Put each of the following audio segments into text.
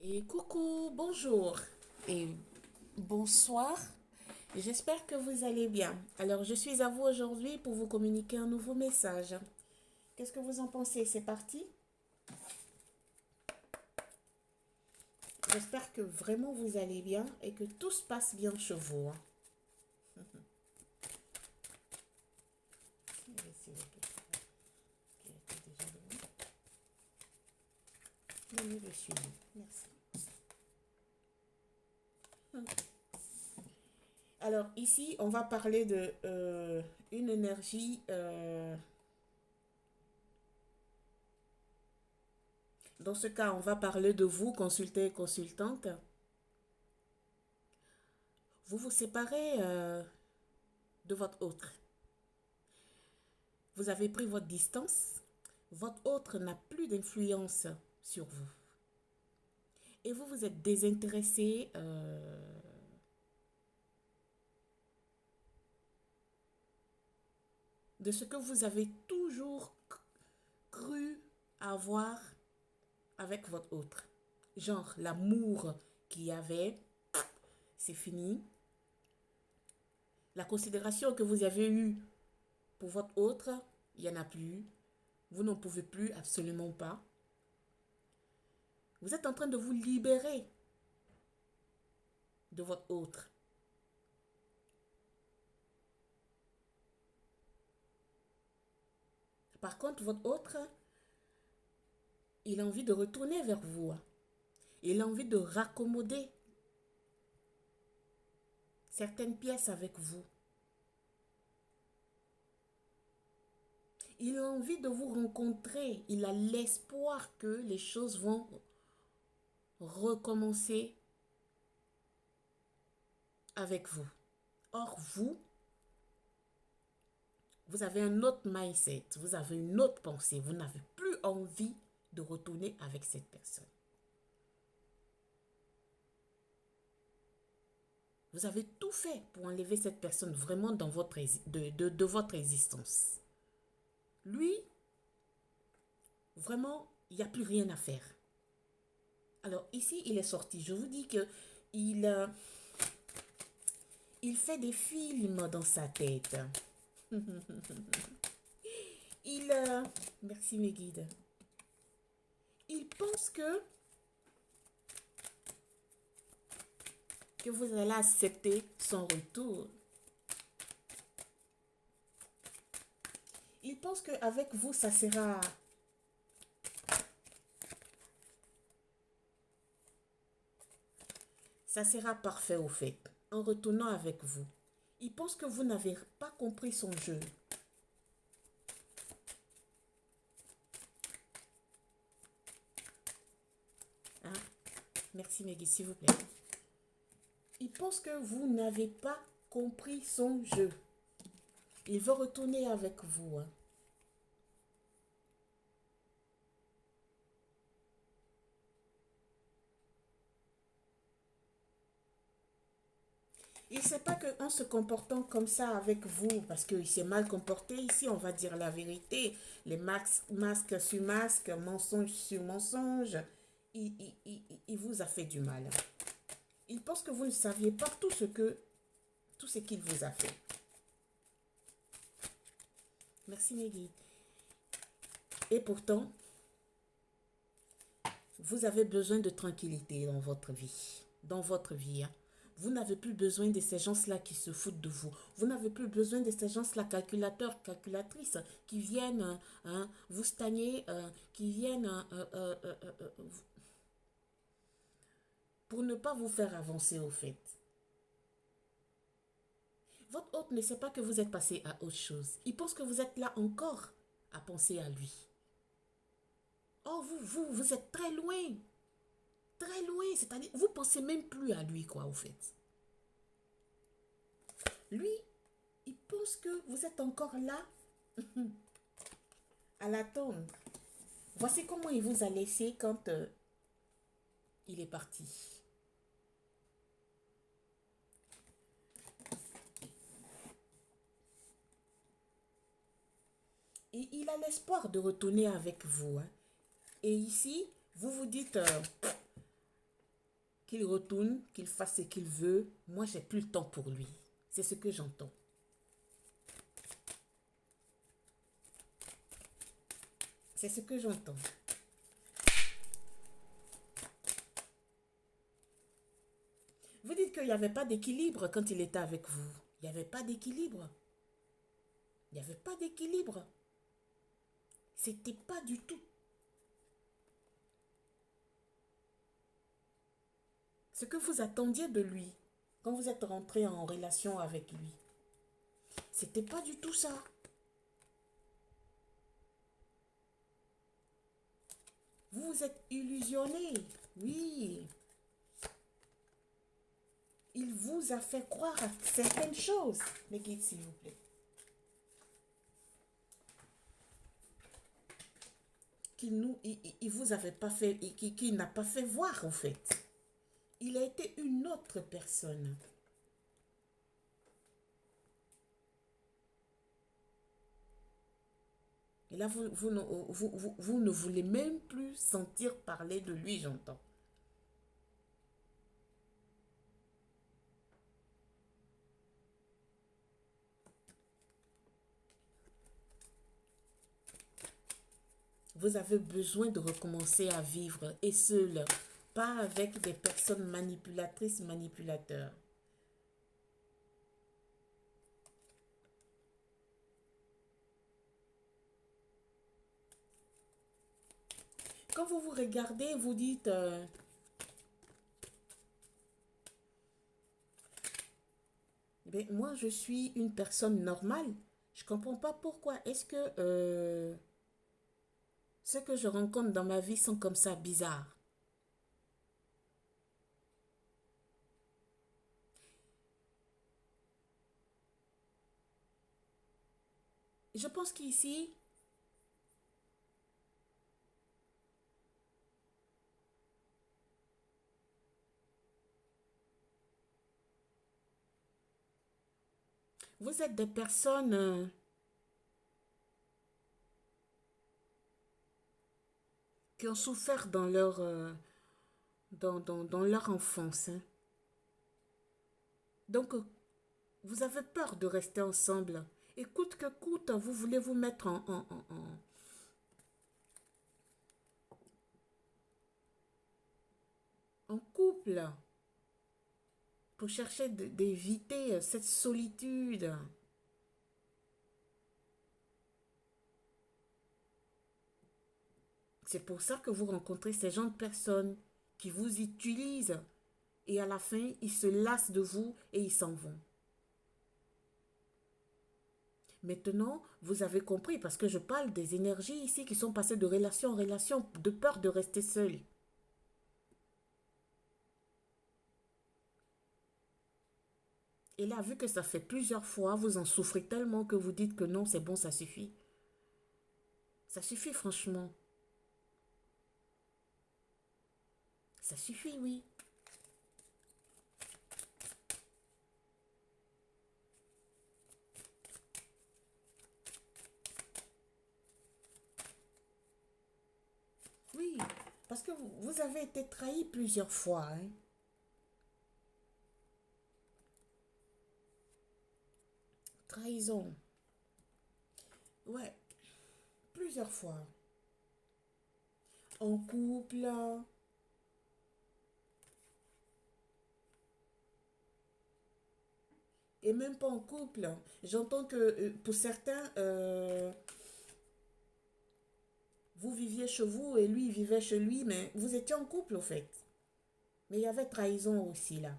Et coucou, bonjour et bonsoir. J'espère que vous allez bien. Alors, je suis à vous aujourd'hui pour vous communiquer un nouveau message. Qu'est-ce que vous en pensez? C'est parti? J'espère que vraiment vous allez bien et que tout se passe bien chez vous, hein. Merci. Alors ici, on va parler de une énergie. Dans ce cas, on va parler de vous, consulté et consultante. Vous vous séparez de votre autre. Vous avez pris votre distance. Votre autre n'a plus d'influence sur vous. Et vous vous êtes désintéressé de ce que vous avez toujours cru avoir avec votre autre. Genre, l'amour qu'il y avait, c'est fini. La considération que vous avez eue pour votre autre, il n'y en a plus. Vous n'en pouvez plus, absolument pas. Vous êtes en train de vous libérer de votre autre. Par contre, votre autre, il a envie de retourner vers vous. Il a envie de raccommoder certaines pièces avec vous. Il a envie de vous rencontrer. Il a l'espoir que les choses vont recommencer avec vous. Or, vous avez un autre mindset. Vous avez une autre pensée. Vous n'avez plus envie de retourner avec cette personne. Vous avez tout fait pour enlever cette personne vraiment dans de votre existence. Lui, vraiment, il n'y a plus rien à faire. Alors ici, il est sorti. Je vous dis que il fait des films dans sa tête. Merci mes guides. Il pense que vous allez accepter son retour. Il pense qu'avec vous, ça sera parfait au fait. En retournant avec vous. Il pense que vous n'avez pas compris son jeu. Hein? Merci Meggy, s'il vous plaît. Il pense que vous n'avez pas compris son jeu. Il veut retourner avec vous. Hein. Il ne sait pas qu'en se comportant comme ça avec vous, parce qu'il s'est mal comporté, ici on va dire la vérité, les masques sur masques, mensonge sur mensonge, il vous a fait du mal. Il pense que vous ne saviez pas tout ce qu'il vous a fait. Merci Meggy. Et pourtant, vous avez besoin de tranquillité dans votre vie. Dans votre vie. Hein. Vous n'avez plus besoin de ces gens-là qui se foutent de vous. Vous n'avez plus besoin de ces gens-là, calculateurs, calculatrices, qui viennent vous stagner, qui viennent pour ne pas vous faire avancer au fait. Votre hôte ne sait pas que vous êtes passé à autre chose. Il pense que vous êtes là encore à penser à lui. Oh, vous êtes très loin. Très loin. C'est-à-dire, vous pensez même plus à lui, quoi, au fait. Lui, il pense que vous êtes encore là à l'attendre. Voici comment il vous a laissé quand il est parti. Et il a l'espoir de retourner avec vous. Hein. Et ici, vous vous dites, qu'il retourne, qu'il fasse ce qu'il veut. Moi, j'ai plus le temps pour lui. C'est ce que j'entends. C'est ce que j'entends. Vous dites qu'il n'y avait pas d'équilibre quand il était avec vous. Il n'y avait pas d'équilibre. Il n'y avait pas d'équilibre. C'était pas du tout. Ce que vous attendiez de lui quand vous êtes rentré en relation avec lui, c'était pas du tout ça. Vous vous êtes illusionné. Oui. Il vous a fait croire à certaines choses. Mais guide, s'il vous plaît. Il vous avait pas fait, qu'il n'a pas fait voir, en fait. Il a été une autre personne. Et là, vous ne voulez même plus sentir parler de lui, j'entends. Vous avez besoin de recommencer à vivre et seul, pas avec des personnes manipulatrices, manipulateurs. Quand vous vous regardez, vous dites... moi, je suis une personne normale. Je ne comprends pas pourquoi. Est-ce que ceux que je rencontre dans ma vie sont comme ça, bizarres? Je pense qu'ici, vous êtes des personnes qui ont souffert dans leur, dans leur enfance. Hein. Donc, vous avez peur de rester ensemble. Et coûte que coûte, vous voulez vous mettre en couple pour chercher d'éviter cette solitude. C'est pour ça que vous rencontrez ces gens de personnes qui vous utilisent et à la fin, ils se lassent de vous et ils s'en vont. Maintenant, vous avez compris parce que je parle des énergies ici qui sont passées de relation en relation de peur de rester seul. Et là, vu que ça fait plusieurs fois, vous en souffrez tellement que vous dites que non, c'est bon, ça suffit. Ça suffit, franchement. Ça suffit, oui. Oui, parce que vous avez été trahi plusieurs fois. Hein. Trahison. Ouais, plusieurs fois. En couple. Et même pas en couple. J'entends que pour certains, vous viviez chez vous et lui, il vivait chez lui, mais vous étiez en couple, au fait. Mais il y avait trahison aussi, là.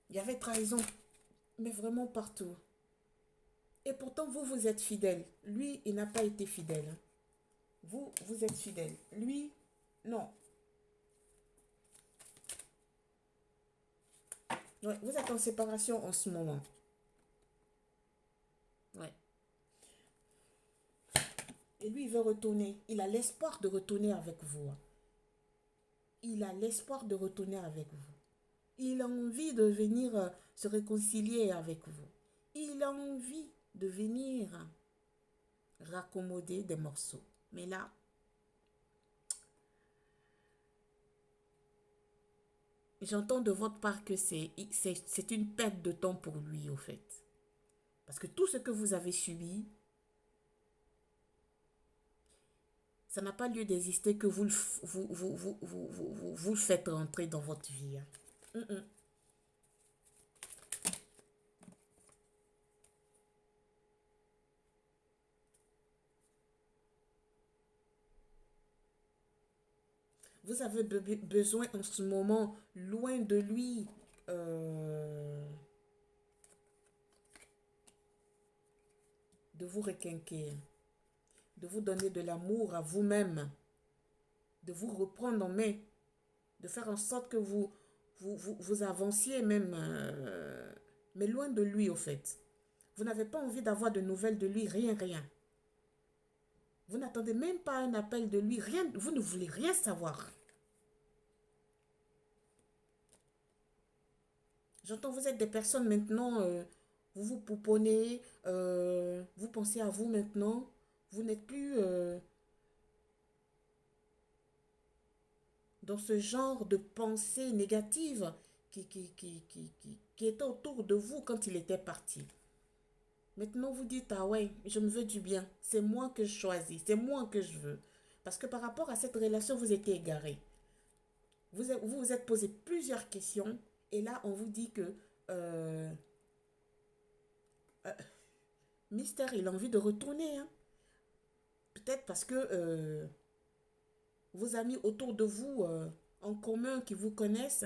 Il y avait trahison, mais vraiment partout. Et pourtant, vous, vous êtes fidèle. Lui, il n'a pas été fidèle. Hein. Vous, vous êtes fidèle. Lui, non. Ouais, vous êtes en séparation en ce moment. Ouais. Et lui, il veut retourner. Il a l'espoir de retourner avec vous. Hein. Il a l'espoir de retourner avec vous. Il a envie de venir se réconcilier avec vous. Il a envie de venir raccommoder des morceaux. Mais là, j'entends de votre part que c'est une perte de temps pour lui, au fait. Parce que tout ce que vous avez subi, ça n'a pas lieu d'exister que vous le faites rentrer dans votre vie. Hein. Mm, mm. Vous avez besoin en ce moment, loin de lui, de vous requinquer, de vous donner de l'amour à vous-même, de vous reprendre en main, de faire en sorte que vous avanciez même, mais loin de lui au fait. Vous n'avez pas envie d'avoir de nouvelles de lui, rien, rien. Vous n'attendez même pas un appel de lui, rien, vous ne voulez rien savoir. J'entends, vous êtes des personnes maintenant, vous vous pouponnez, vous pensez à vous maintenant, vous n'êtes plus dans ce genre de pensée négative qui était autour de vous quand il était parti. Maintenant, vous dites, ah ouais, je me veux du bien, c'est moi que je choisis, c'est moi que je veux. Parce que par rapport à cette relation, vous étiez égaré. Vous vous êtes posé plusieurs questions et là, on vous dit que euh, euh, Mystère, il a envie de retourner. Hein. Peut-être parce que vos amis autour de vous, en commun, qui vous connaissent,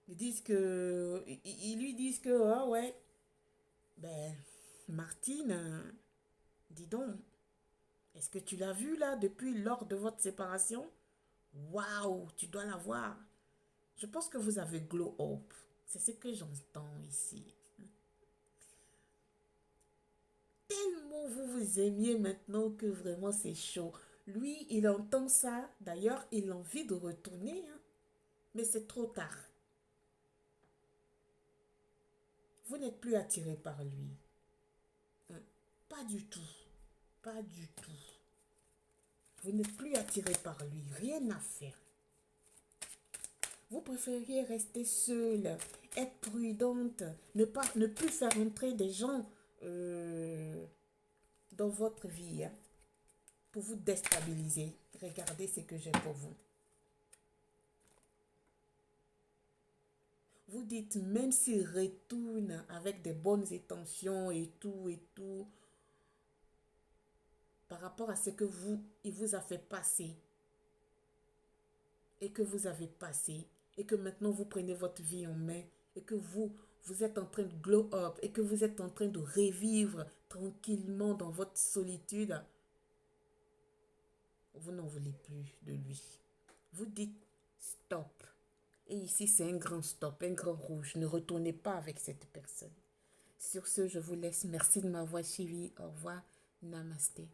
ils disent que, ils lui disent que, ah ouais, ben, Martine, dis donc, est-ce que tu l'as vue là depuis lors de votre séparation? Waouh, tu dois la voir. Je pense que vous avez glow up. C'est ce que j'entends ici. Tellement vous vous aimiez maintenant que vraiment c'est chaud. Lui, il entend ça. D'ailleurs, il a envie de retourner. Hein. Mais c'est trop tard. Vous n'êtes plus attiré par lui. Hein. Pas du tout. Pas du tout. Vous n'êtes plus attiré par lui. Rien à faire. Vous préfériez rester seule, être prudente, ne plus faire entrer des gens dans votre vie hein, pour vous déstabiliser. Regardez ce que j'ai pour vous. Vous dites, même s'il retourne avec des bonnes intentions et tout, par rapport à ce que il vous a fait passer et que vous avez passé, et que maintenant vous prenez votre vie en main, et que vous êtes en train de glow up, et que vous êtes en train de revivre tranquillement dans votre solitude, vous n'en voulez plus de lui. Vous dites, stop. Et ici, c'est un grand stop, un grand rouge. Ne retournez pas avec cette personne. Sur ce, je vous laisse. Merci de m'avoir suivi. Au revoir. Namasté.